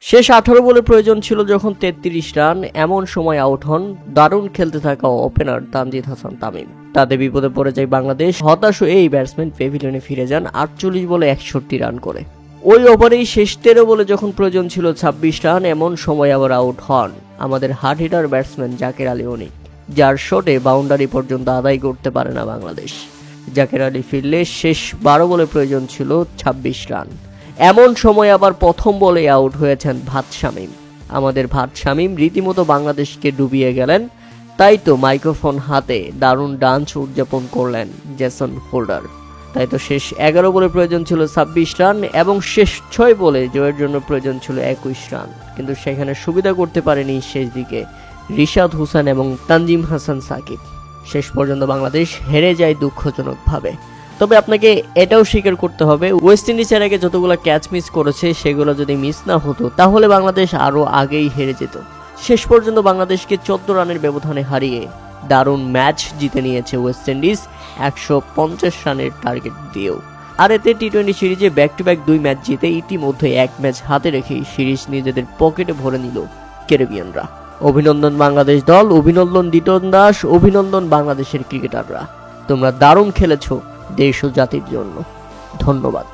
শেষ 18 বলে প্রয়োজন ছিল যখন 33 রান, এমন সময় আউট হন দারুণ খেলতে থাকা ওপেনার তানজিদ হাসান তামিম। তাতে বিপদে পড়ে যায় বাংলাদেশ। হতাশ হয়ে এই ব্যাটসম্যান প্যাভিলিয়নে ফিরে যান 48 বলে 61 রান করে। ওই ওভারেই শেষ 13 বলে যখন প্রয়োজন ছিল 26 রান, এমন সময় আবার আউট হন আমাদের hard hitter batsman Jaker Ali Anik, যার শটে বাউন্ডারি পর্যন্ত আদায় করতে পারে না বাংলাদেশ। জাকের আলী ফিরলে শেষ 12 বলে প্রয়োজন ছিল 26 রান, এমন সময় আবার প্রথম বলে আউট হয়েছেন ভাত শামীম। আমাদের ভাত শামীম রীতিমতো বাংলাদেশকে ডুবিয়ে গেলেন। তাই তো মাইক্রোফোন হাতে দারুণ ডান্স উদযাপন করলেন জেসন হোল্ডার। তাই তো শেষ 11 বলে প্রয়োজন ছিল 26 রান এবং শেষ 6 বলে জয়ের জন্য প্রয়োজন ছিল 21 রান, কিন্তু সেখানে সুবিধা করতে পারেনি শেষ দিকে রিশাদ হোসেন এবং তানজিম হাসান সাকিব। শেষ পর্যন্ত বাংলাদেশ হেরে যায় দুঃখজনকভাবে। তবে আপনাকে এটাও স্বীকার করতে হবে, ওয়েস্ট ইন্ডিজের আগে যতগুলো ক্যাচ মিস করেছে সেগুলো যদি মিস না হতো তাহলে বাংলাদেশ আরও আগেই হেরে যেত। শেষ পর্যন্ত বাংলাদেশকে 14 রানের ব্যবধানে হারিয়ে দারুণ ম্যাচ জিতে নিয়েছে ওয়েস্ট ইন্ডিজ 150 রানের টার্গেট দিয়েও। আর এতে টি-20 সিরিজে ব্যাক টু ব্যাক 2 ম্যাচ জিতে ইতিমধ্যে 1 ম্যাচ হাতে রেখেই সিরিজ নিজেদের পকেটে ভরে নিল ক্যারিবিয়ানরা। অভিনন্দন বাংলাদেশ দল, অভিনন্দন লিটন দাস, অভিনন্দন বাংলাদেশের ক্রিকেটাররা। তোমরা দারুণ খেলেছো দেশ ও জাতির জন্য। ধন্যবাদ।